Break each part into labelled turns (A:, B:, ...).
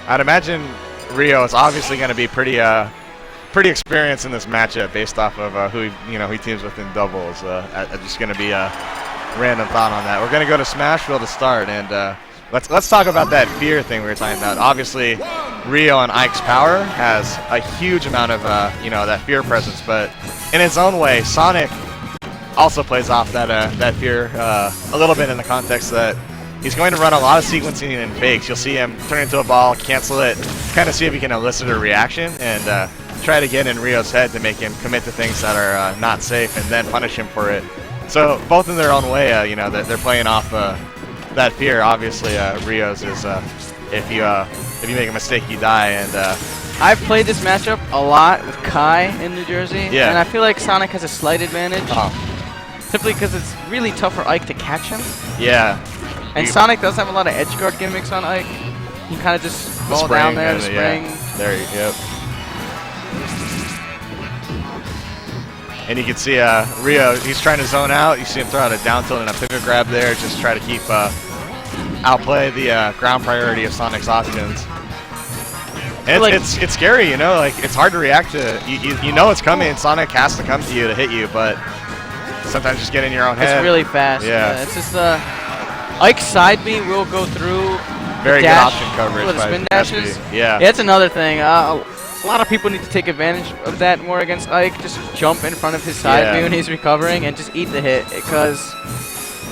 A: I'd imagine Rio is obviously going to be pretty experienced in this matchup based off of who he teams with in doubles. Just going to be a random thought on that. We're going to go to Smashville to start, and let's talk about that fear thing we were talking about. Obviously, Rio and Ike's power has a huge amount of that fear presence, but in its own way, Sonic also plays off that fear a little bit in the context that he's going to run a lot of sequencing and fakes. You'll see him turn into a ball, cancel it, kind of see if he can elicit a reaction, and try to get in Rio's head to make him commit to things that are not safe, and then punish him for it. So both in their own way, they're playing off that fear. Obviously, Rio's is if you make a mistake, you die, and
B: I've played this matchup a lot with Kai in New Jersey,
A: yeah.
B: And I feel like Sonic has a slight advantage, simply because it's really tough for Ike to catch him.
A: Yeah.
B: And Sonic does have a lot of edge guard gimmicks on Ike. He kind of just fall down there, the spring.
A: Yeah. There you go. And you can see Rio, he's trying to zone out. You see him throw out a down tilt and a pivot grab there, just try to keep outplay the ground priority of Sonic's options. And it's scary, like it's hard to react to. You know it's coming. Sonic has to come to you to hit you, but sometimes just get in your own head.
B: It's really fast.
A: Yeah.
B: It's just Ike's side B will go through.
A: Very good option coverage.
B: The spin dashes.
A: Yeah.
B: That's another thing. A lot of people need to take advantage of that more against Ike. Just jump in front of his side B when he's recovering and just eat the hit, because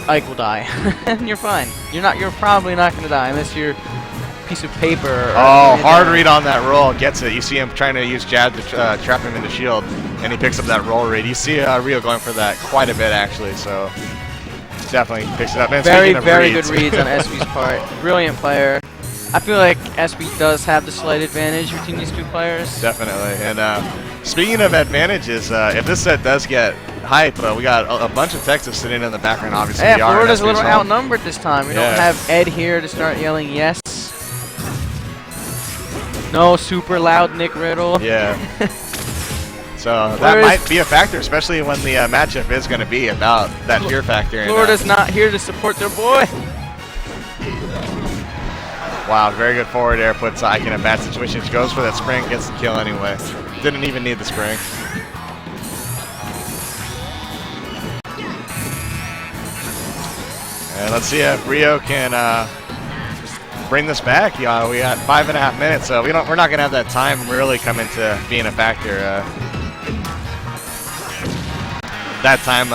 B: Ike will die, and you're fine. You're probably not going to die unless you're a piece of paper.
A: Oh, hard read on that roll. Gets it. You see him trying to use jab to trap him into shield, and he picks up that roll read. You see Rio going for that quite a bit, actually, so definitely picks it up. And
B: very good reads on SB's part. Brilliant player. I feel like SB does have the slight advantage between these two players.
A: Definitely. And speaking of advantages, if this set does get hype, we got a bunch of Texas sitting in the background, obviously.
B: Yeah, Florida's a little outnumbered this time. We don't have Ed here to start yelling yes. No super loud Nick Riddle.
A: Yeah. So that might be a factor, especially when the matchup is going to be about that fear factor.
B: Florida's not here to support their boy.
A: Wow, very good forward air, puts Ike in a bad situation. She goes for that spring, gets the kill anyway. Didn't even need the spring. And let's see if Rio can bring this back. We got 5.5 minutes, so we're not gonna have that time really come into being a factor. That time,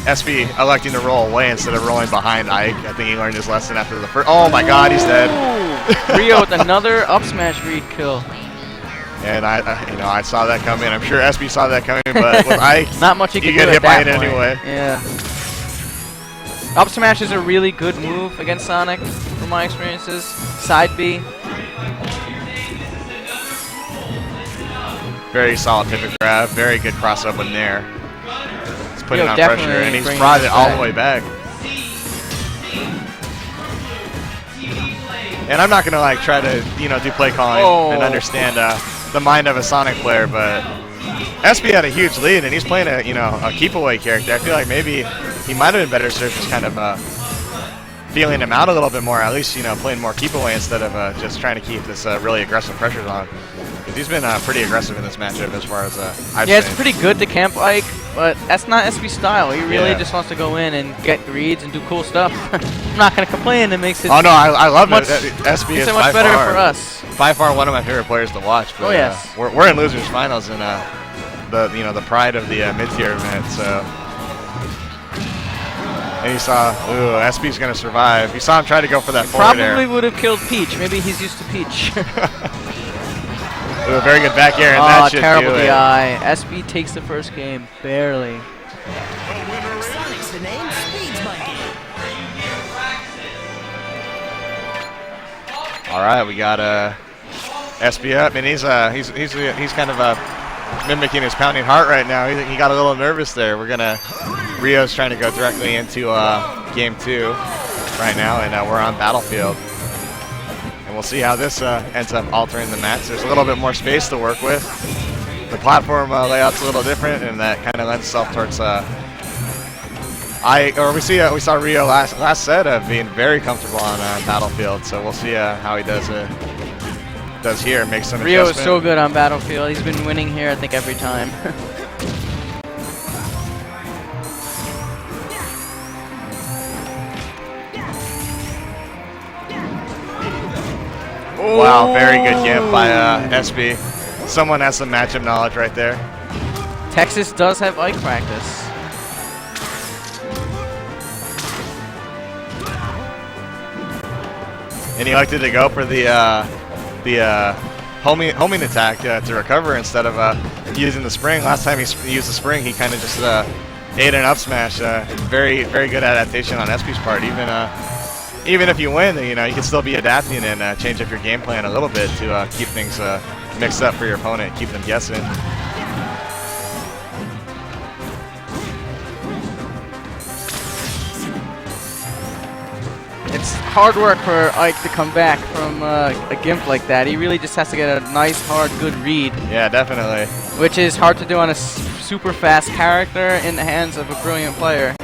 A: SB electing to roll away instead of rolling behind Ike. I think he learned his lesson after the first. Oh my God, he's dead.
B: Rio with another up smash read kill.
A: And I saw that coming. I'm sure SB saw that coming, but with Ike,
B: not much he could do
A: get hit by it
B: point.
A: anyway.
B: Yeah. Up smash is a really good move against Sonic, from my experiences. Side B.
A: Very solid pivot grab. Very good cross up in there. He's putting on
B: definitely
A: pressure, and he's brought it all the way back. And I'm not gonna try to do play calling and understand the mind of a Sonic player, but SB had a huge lead, and he's playing a keep away character. I feel like maybe he might have been better served just kind of feeling him out a little bit more, at least playing more keep away instead of just trying to keep this really aggressive pressure on. Because he's been pretty aggressive in this matchup as far as I've seen.
B: It's pretty good to camp Ike, but that's not SB's style. He really just wants to go in and get reads and do cool stuff. I'm not going to complain. It makes it.
A: Oh no, I love it. SB is
B: so much better for us.
A: By far one of my favorite players to watch. But,
B: yes.
A: We're in losers finals, and the pride of the mid-tier event. So. And you saw, SB's going to survive. You saw him try to go for that forward air.
B: Probably would have killed Peach. Maybe he's used to Peach.
A: A very good back air, and that should
B: terrible
A: do it.
B: DI. SB takes the first game, barely.
C: Sonic's the name, speed's my game.
A: All right, we got SB up, and he's kind of mimicking his pounding heart right now. He got a little nervous there. Rio's trying to go directly into game 2 right now, and we're on Battlefield. And we'll see how this ends up altering the match. There's a little bit more space to work with. The platform layout's a little different, and that kind of lends itself towards. We saw Rio last set of being very comfortable on Battlefield, so we'll see how he does does here, makes some
B: Rio is
A: adjustment.
B: so good on Battlefield. He's been winning here, I think, every time.
A: Wow, very good gimp by SB. Someone has some matchup knowledge right there.
B: Texas does have Ike practice.
A: And he elected to go for the homing attack to recover instead of using the spring. Last time he used the spring, he kind of just ate an up smash. Very, very good adaptation on SB's part. Even if you win, you can still be adapting and change up your game plan a little bit to keep things mixed up for your opponent, keep them guessing.
B: It's hard work for Ike to come back from a gimp like that. He really just has to get a nice, hard, good read.
A: Yeah, definitely.
B: Which is hard to do on a super fast character in the hands of a brilliant player.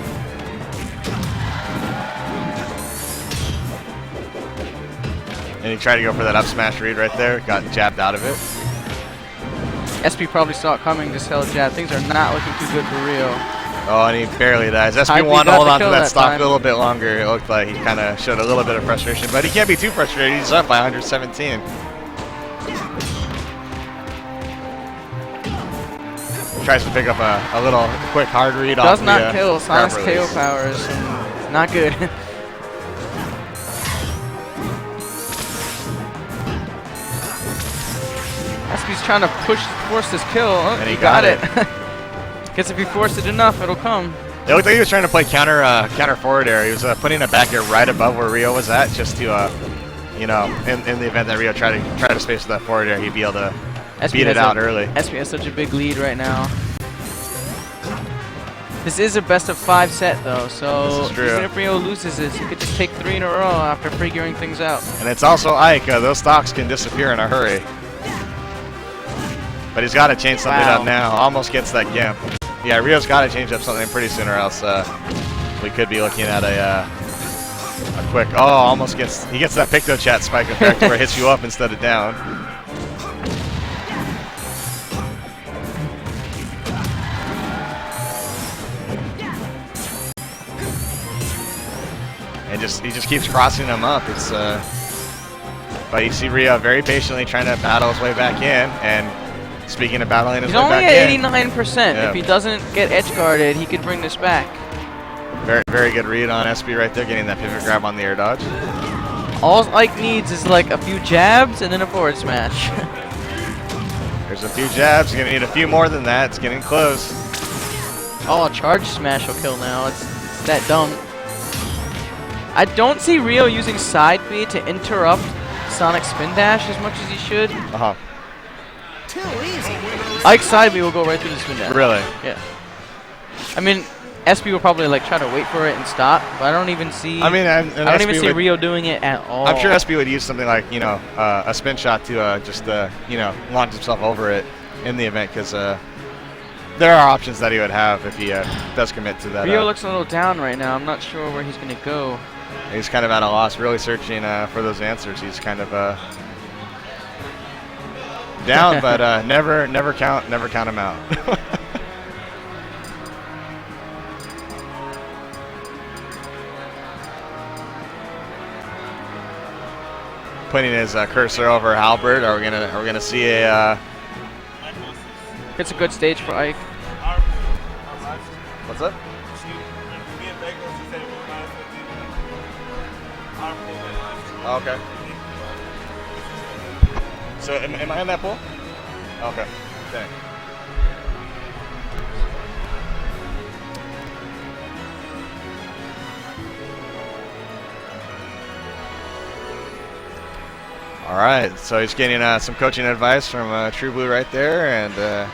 A: And he tried to go for that up smash read right there, got jabbed out of it.
B: SB probably saw it coming, just held jab. Things are not looking too good for Rio.
A: Oh, and he barely dies.
B: Hype,
A: SB
B: he
A: wanted to
B: got
A: hold
B: the
A: on to
B: kill
A: that
B: that
A: stock
B: time.
A: a little bit longer. It looked like he kind of showed a little bit of frustration, but he can't be too frustrated. He's up by 117. Tries to pick up a little quick hard read off
B: Does
A: the
B: not kill.
A: grab
B: Sonic's KO
A: release.
B: powers. Not good. SB's trying to force this kill. Oh,
A: And he
B: got
A: got
B: it. Guess if you force it enough, it'll come.
A: It looked like he was trying to play counter forward air. He was putting a back air right above where Rio was at, just to in the event that Rio tried to space with that forward air, he'd be able to beat it out early.
B: SB has such a big lead right now. This is a best of 5 set though, so
A: This is true.
B: even if Rio loses this, he could just take 3 in a row after figuring things out.
A: And it's also Ike. Those stocks can disappear in a hurry. But he's got to change something
B: Wow.
A: up now. Almost gets that gimp. Yeah, Rio's got to change up something pretty soon, or else we could be looking at a quick. Oh, almost gets. He gets that Picto Chat spike effect where it hits you up instead of down. And he just keeps crossing him up. It's but you see Rio very patiently trying to battle his way back in, and speaking of battling his
B: He's
A: way
B: only
A: back
B: at
A: in,
B: 89%.
A: Yeah.
B: If he doesn't get edge guarded, he could bring this back.
A: very, very good read on SB right there, getting that pivot grab on the air dodge.
B: All Ike needs is like a few jabs and then a forward smash.
A: There's a few jabs. He's gonna need a few more than that. It's getting close.
B: Oh, charge smash will kill now. It's that dumb. I don't see Rio using side B to interrupt Sonic spin dash as much as he should.
C: Too easy.
B: Ike's side B will go right through the spin dash.
A: Really?
B: Yeah. I mean, SB will probably like try to wait for it and stop, but I don't even see.
A: I mean,
B: I don't even see Rio doing it at all.
A: I'm sure SB would use something like a spin shot to just launch himself over it in the event, because there are options that he would have if he does commit to that.
B: Rio looks a little down right now. I'm not sure where he's gonna go.
A: He's kind of at a loss, really searching for those answers. He's kind of down, but never count him out. Putting his cursor over Halbert. Are we gonna see a?
B: It's a good stage for Ike.
A: What's up? Oh, okay. So am I in that pool? Okay. Dang. All right, so he's getting some coaching advice from True Blue right there, and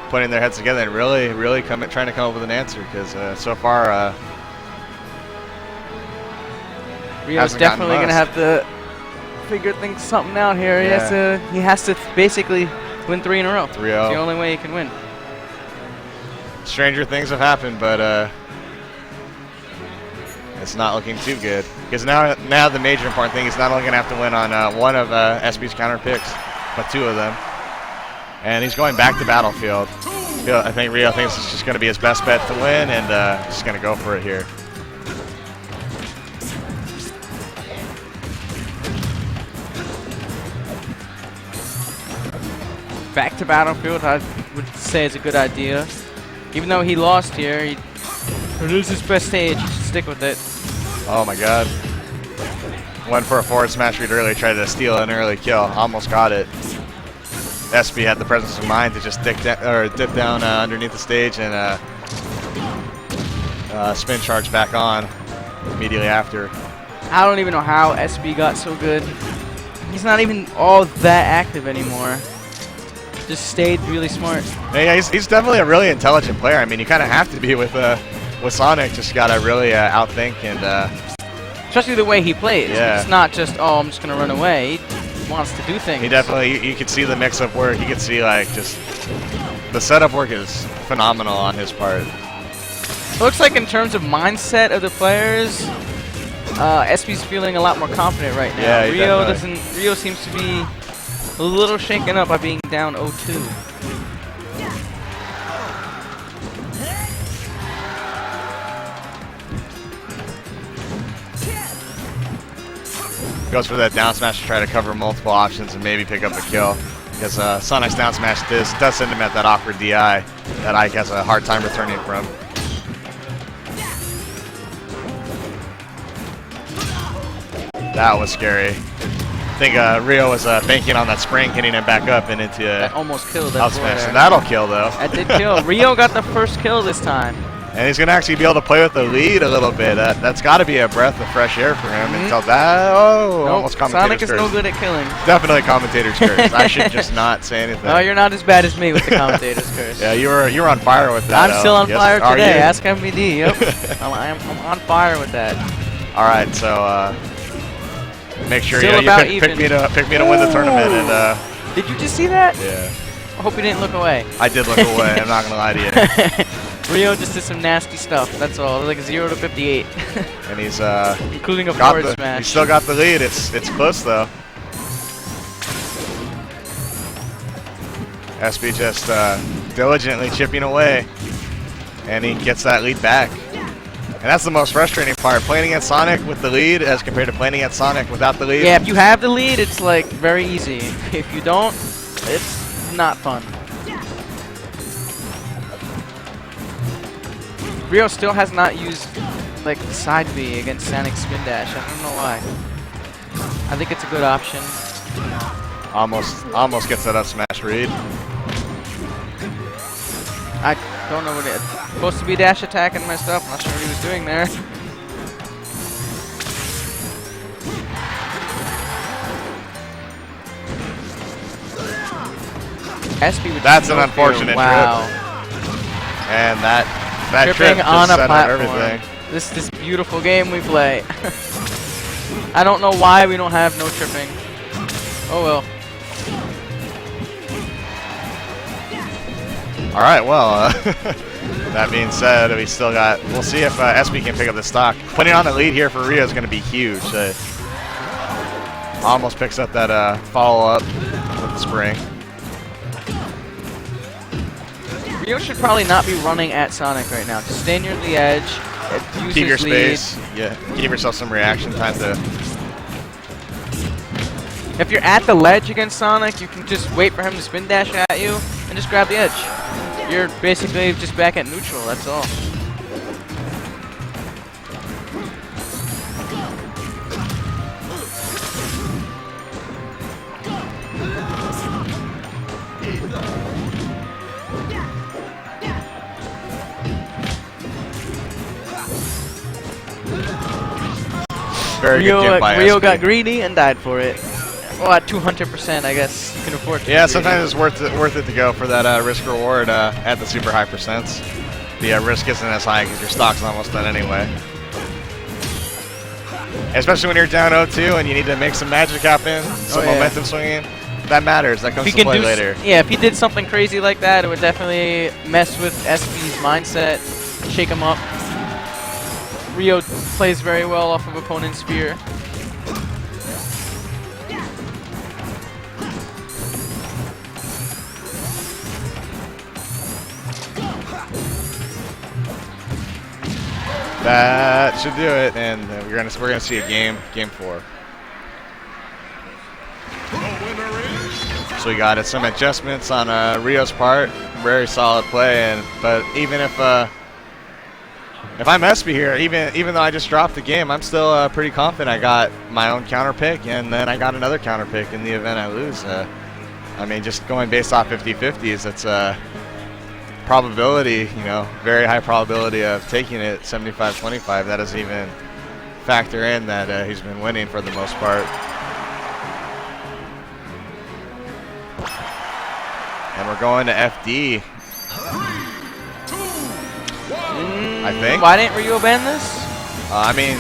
A: putting their heads together and really trying to come up with an answer, because so far
B: Rio's
A: hasn't gotten
B: definitely gonna
A: most.
B: have to figure something out here.
A: Yeah.
B: He has to basically win 3 in a row.
A: 3-0.
B: It's the only way he can win.
A: Stranger things have happened, but it's not looking too good. Because now the major important thing is not only going to have to win on one of SB's counter picks, but 2 of them. And he's going back to Battlefield. I think Rio thinks it's just going to be his best bet to win, and he's going to go for it here.
B: Back to Battlefield, I would say is a good idea. Even though he lost here, it is his best stage. You should stick with it.
A: Oh my god. Went for a forward smash read early, tried to steal an early kill. Almost got it. SB had the presence of mind to just dip down underneath the stage and spin charge back on immediately after.
B: I don't even know how SB got so good. He's not even all that active anymore. Just stayed really smart.
A: Yeah, he's definitely a really intelligent player. I mean, you kind of have to be with Sonic. Just gotta really outthink and.
B: Especially the way he plays.
A: Yeah.
B: It's not just, oh, I'm just gonna run away. He wants to do things.
A: He definitely, you could see the mix of work. You could see like just the setup work is phenomenal on his part.
B: It looks like in terms of mindset of the players, SB's feeling a lot more confident right now.
A: Yeah,
B: Rio seems to be a little shaken up by being down 0-2.
A: Goes for that down smash to try to cover multiple options and maybe pick up a kill. Because Sonic's down smash does send him at that awkward DI that Ike has a hard time returning from. That was scary. I think Rio was banking on that spring, hitting him back up and into
B: That almost killed that
A: out
B: boy
A: smash.
B: there.
A: So that'll kill though.
B: That did kill. Rio got the first kill this time.
A: And he's going to actually be able to play with the lead a little bit. That's got to be a breath of fresh air for him until that. Oh,
B: Nope,
A: almost commentator's
B: Sonic is
A: curse.
B: no good at killing.
A: Definitely commentator's curse. I should just not say anything.
B: Oh, you're not as bad as me with the commentator's curse.
A: Yeah, you were on fire with that.
B: I'm still on
A: Yes,
B: fire
A: are
B: today.
A: you?
B: Ask MVD. Yep. I'm on fire with that.
A: All right, so make sure
B: Still
A: you
B: about
A: pick
B: even.
A: me to win the tournament. And
B: Did you just see that?
A: yeah,
B: I hope you didn't look away.
A: I did look away. I'm not gonna lie to you.
B: Rio just did some nasty stuff. That's all. It was like 0 to 58,
A: And he's
B: including a
A: got
B: forward
A: the.
B: smash.
A: He still got the lead. It's close though. SB just diligently chipping away, and he gets that lead back. And that's the most frustrating part, playing against Sonic with the lead as compared to playing against Sonic without the lead.
B: Yeah, if you have the lead, it's like very easy. If you don't, it's not fun. Rio still has not used like the side B against Sonic Spin Dash. I don't know why. I think it's a good option.
A: Almost gets that up smash read.
B: I don't know what it is. Supposed to be dash attack and messed up. I'm not sure what he was doing there. SB with
A: That's an
B: no
A: unfortunate
B: fear. Wow.
A: And that trip
B: Tripping
A: just
B: on a
A: set up
B: platform.
A: everything.
B: This beautiful game we play. I don't know why we don't have no tripping. Oh well.
A: All right, well, that being said, we still got. We'll see if SB can pick up the stock. Putting on the lead here for Rio is going to be huge. Almost picks up that follow-up with the spring.
B: Rio should probably not be running at Sonic right now. Just stay near the edge. Use
A: Keep your
B: his lead.
A: space. Yeah, give yourself some reaction time to.
B: If you're at the ledge against Sonic, you can just wait for him to spin dash at you and just grab the edge. You're basically just back at neutral, that's all.
A: Very good game by
B: Rio
A: SB.
B: got greedy and died for it. Well, at 200%, I guess you can afford to.
A: Yeah,
B: be
A: sometimes
B: greedy.
A: it's worth it to go for that risk reward at the super high percents. The risk isn't as high because your stock's almost done anyway. Especially when you're down 0-2 and you need to make some magic happen, some
B: yeah.
A: momentum swinging. That matters. That comes
B: If
A: to
B: he can
A: play
B: do
A: later.
B: yeah, if he did something crazy like that, it would definitely mess with SB's mindset, shake him up. Rio plays very well off of opponent's spear.
A: That should do it, and we're gonna see a game 4. So we got some adjustments on Rio's part. Very solid play, but even if I'm SB here, even though I just dropped the game, I'm still pretty confident. I got my own counter pick, and then I got another counter pick in the event I lose. I mean, just going based off 50-50s, it's probability, very high probability of taking it 75-25. That doesn't even factor in that he's been winning for the most part. And we're going to FD. I think.
B: Why didn't Rio ban this?
A: I mean,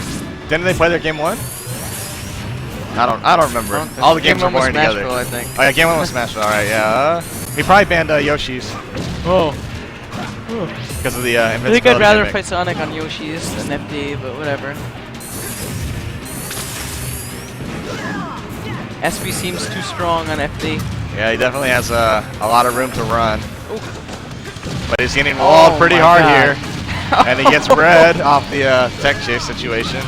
A: didn't they play their game 1? I don't remember. All the games are blurring together.
B: I think.
A: Oh yeah, game 1 was Smashville. All right, yeah. He probably banned Yoshi's.
B: Oh.
A: Because of the
B: I
A: invincibility
B: think I'd rather
A: gimmick.
B: play Sonic on Yoshi's than FD, but whatever. SB seems too strong on FD.
A: Yeah, he definitely has a lot of room to run.
B: Ooh.
A: But he's getting walled pretty
B: my
A: hard
B: God.
A: here. And he gets red off the tech chase situation.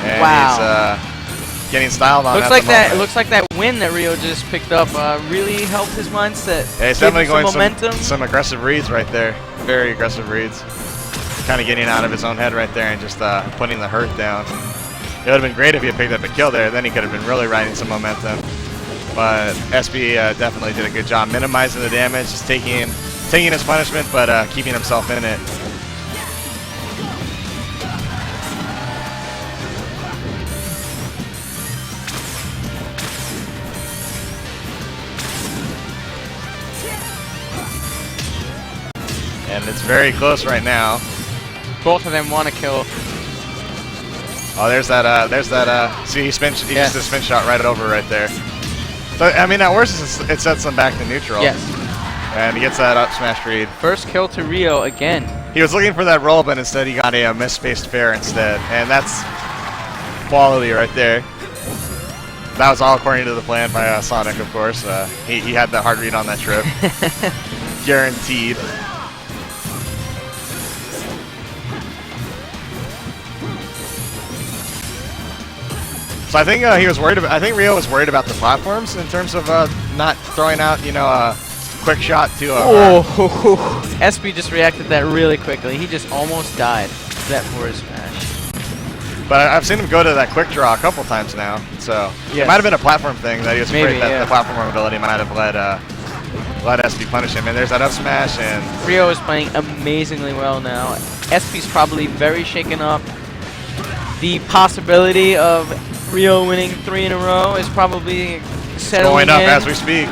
A: And
B: Wow.
A: he's getting styled on
B: Looks
A: at
B: like
A: the
B: that.
A: moment.
B: Looks like that win that Rio just picked up really helped his mindset.
A: Yeah, he's
B: Gave
A: definitely
B: him
A: going
B: some momentum.
A: some aggressive reads right there. Very aggressive reads. Kind of getting out of his own head right there and just putting the hurt down. It would have been great if he had picked up a kill there. Then he could have been really riding some momentum. But SB definitely did a good job minimizing the damage, just taking his punishment, but keeping himself in it. And it's very close right now.
B: Both of them want to kill.
A: Oh, there's that, see, he just did a spin shot right over right there. So, I mean, at worst, it sets him back to neutral.
B: Yes.
A: And he gets that up smash read.
B: First kill to Rio again.
A: He was looking for that roll, but instead he got a misspaced fair instead. And that's quality right there. That was all according to the plan by Sonic, of course. He had the hard read on that trip. Guaranteed. So I think he was worried about. I think Rio was worried about the platforms in terms of not throwing out, a quick shot to a.
B: Oh, SB just reacted that really quickly. He just almost died to that forward smash.
A: But I've seen him go to that quick draw a couple times now, so it
B: Yes.
A: might have been a platform thing that he was
B: Maybe,
A: afraid that
B: yeah.
A: the platform ability might have let SB punish him. And there's that up smash, and
B: Rio is playing amazingly well now. SB's probably very shaken up. The possibility of Rio winning 3 in a row is probably settling
A: going up
B: in.
A: as we speak.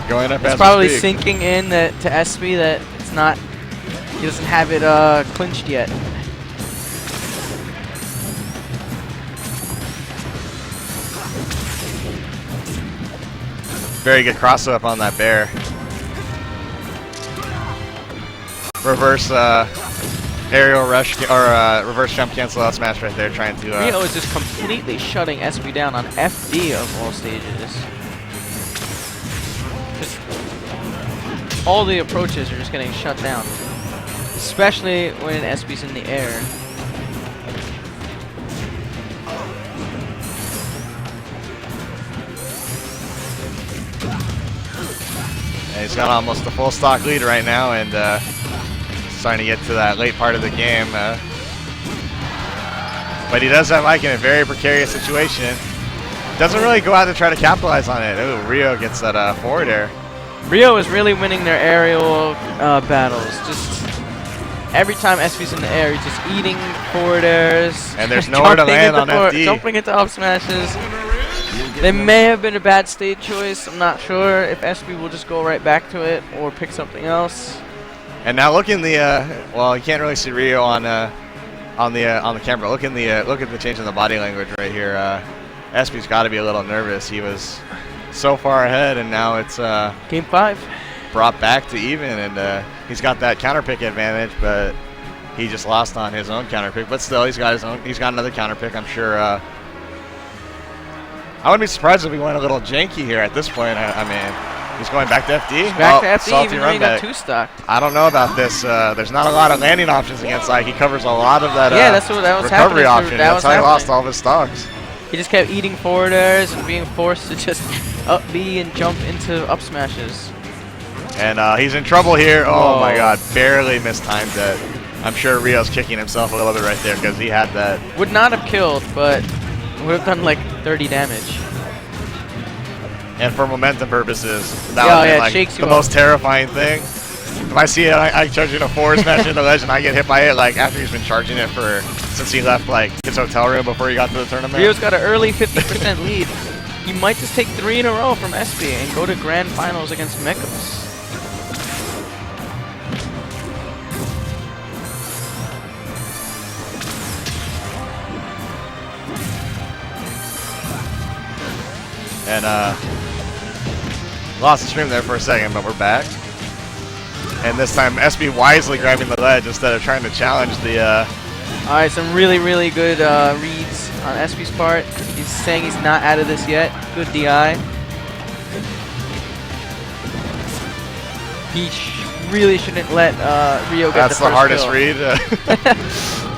A: Going up
B: It's
A: as
B: probably
A: we speak.
B: sinking in that to SB that it's not. He doesn't have it clinched yet.
A: Very good cross up on that bear. Reverse aerial rush or reverse jump cancel out smash right there, trying to.
B: Rio is just completely shutting SB down on FD of all stages. Just all the approaches are just getting shut down, especially when SB's in the air.
A: And he's got almost a full stock lead right now, and starting to get to that late part of the game. But he does have Ike in a very precarious situation. Doesn't really go out to try to capitalize on it. Ooh, Rio gets that forward air.
B: Rio is really winning their aerial battles. Just every time SB's in the air, he's just eating forward airs.
A: And there's nowhere to
B: jumping
A: land
B: into
A: on FD.
B: Jumping into up smashes. They may have been a bad stage choice. I'm not sure if SB will just go right back to it or pick something else.
A: And now look in the well, you can't really see Rio on the camera. Look at the change in the body language right here. SB's got to be a little nervous. He was so far ahead, and now it's
B: Game 5.
A: brought back to even, and he's got that counter pick advantage, but he just lost on his own counter pick, but still he's got his own. He's got another counter pick. I'm sure. I wouldn't be surprised if he went a little janky here at this point. I mean, he's going back to FD.
B: Back to FD,
A: salty
B: even though
A: run
B: he got
A: back.
B: 2-stocked.
A: I don't know about this. There's not a lot of landing options against Ike. He covers a lot of that.
B: Yeah, that's what that was
A: recovery
B: happening.
A: option.
B: That
A: That's
B: was
A: how he lost
B: happening.
A: all of his stocks.
B: He just kept eating forward airs and being forced to just up B and jump into up smashes.
A: And he's in trouble here. Oh
B: Whoa.
A: my God, barely mistimed that. I'm sure Rio's kicking himself a little bit right there because he had that.
B: Would not have killed, but would have done like 30 damage.
A: And for momentum purposes, that
B: Yeah,
A: would
B: yeah,
A: be
B: it
A: like
B: shakes you
A: the
B: up.
A: most terrifying thing. If I see it, I charge in a forward smash into the ledge and I get hit by it like after he's been charging it since he left like his hotel room before he got to the tournament.
B: Rio's got an early 50% lead. He might just take 3 in a row from SB and go to grand finals against Mekos.
A: And lost the stream there for a second, but we're back. And this time SB wisely grabbing the ledge instead of trying to challenge the
B: Alright, some really, really good reads on SB's part. He's saying he's not out of this yet. Good DI. He really shouldn't let Rio get
A: that's
B: the
A: the
B: first
A: hardest
B: kill.
A: read.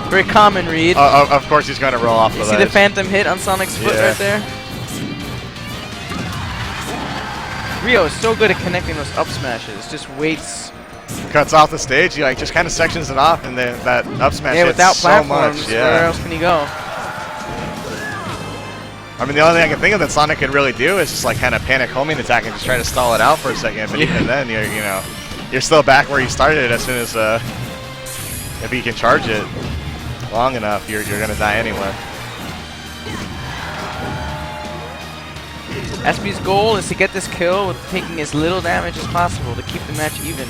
B: Very common read.
A: Of course he's going to roll off the
B: You see
A: ledge.
B: the phantom hit on Sonic's foot
A: Yeah.
B: right there? Rio is so good at connecting those up smashes. Just waits.
A: Cuts off the stage, he like just kind of sections it off, and then that up smash
B: Yeah,
A: hits
B: without
A: so
B: platforms,
A: much.
B: where
A: Yeah.
B: else can he go?
A: I mean, the only thing I can think of that Sonic could really do is just like kind of panic homing attack and just try to stall it out for a second. But even then, you're still back where you started as soon as if he can charge it long enough, you're gonna die anyway.
B: SB's goal is to get this kill with taking as little damage as possible to keep the match even.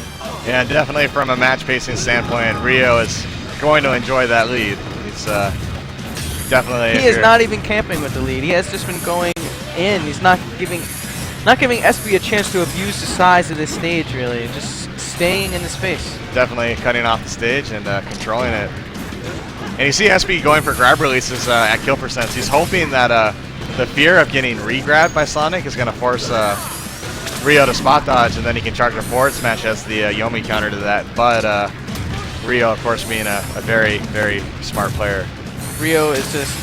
A: Yeah, definitely from a match pacing standpoint, Rio is going to enjoy that lead. He's definitely.
B: He is not even camping with the lead. He has just been going in. He's not giving SB a chance to abuse the size of this stage, really. Just staying in the space.
A: Definitely cutting off the stage and controlling it. And you see SB going for grab releases at kill percents. He's hoping that the fear of getting re-grabbed by Sonic is going to force Rio to spot dodge, and then he can charge a forward smash as the Yomi counter to that. But Rio, of course, being a very, very smart player.
B: Rio is just,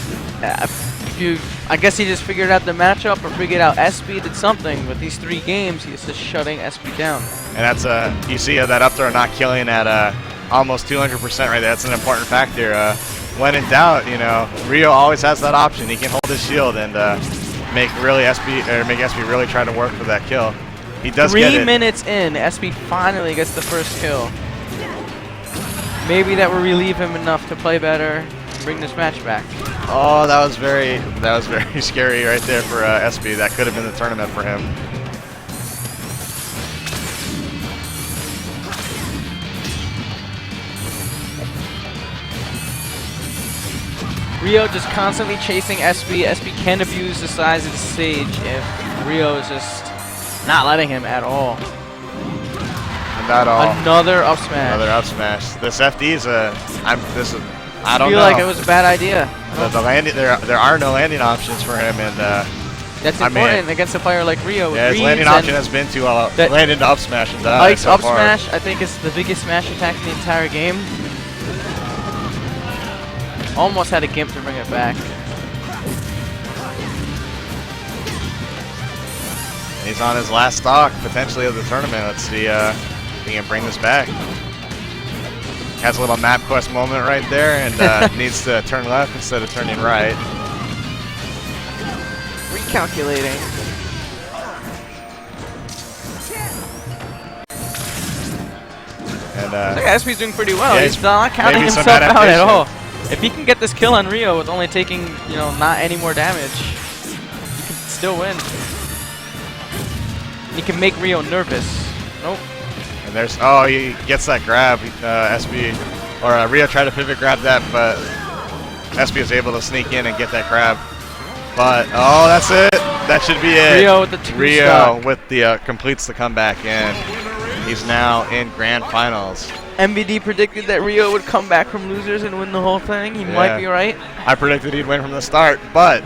B: I guess he just figured out the matchup or figured out SB did something. With these 3 games, he's just shutting SB down.
A: And that's, you see that up throw not killing at almost 200% right there. That's an important factor. When in doubt, Rio always has that option. He can hold his shield and make SB really try to work for that kill. He does get it.
B: 3 minutes in, SB finally gets the first kill. Maybe that will relieve him enough to play better and bring this match back.
A: Oh, that was very scary right there for SB. That could have been the tournament for him.
B: Rio just constantly chasing SB. SB can abuse the size of the stage if Rio is just not letting him at all.
A: And that all.
B: Another up smash.
A: Another up smash. This FD is I
B: I
A: don't
B: feel
A: know.
B: like it was a bad idea.
A: The landing, there are no landing options for him, and
B: That's
A: I mean,
B: important against a player like Rio. With
A: his
B: reads
A: landing
B: and
A: option has been to
B: that-
A: land into up smash and die.
B: Ike's
A: so
B: up
A: far.
B: smash, I think, is the biggest smash attack in the entire game. Almost had a gimp to bring it back.
A: He's on his last stock, potentially, of the tournament. Let's see if he can bring this back. Has a little map quest moment right there, and needs to turn left instead of turning right.
B: Recalculating.
A: And
B: I think SB's doing pretty well.
A: yeah,
B: He's not counting
A: maybe some
B: himself out at
A: adaptation.
B: all. If he can get this kill on Rio with only taking, not any more damage, he can still win. He can make Rio nervous. Nope.
A: And there's, he gets that grab. SB, or Rio tried to pivot grab that, but SB is able to sneak in and get that grab. But, that's it. That should be it.
B: Rio with the 2
A: Rio
B: stock.
A: with the completes the comeback, and he's now in grand finals.
B: MVD predicted that Rio would come back from losers and win the whole thing. He might be right.
A: I predicted he'd win from the start, but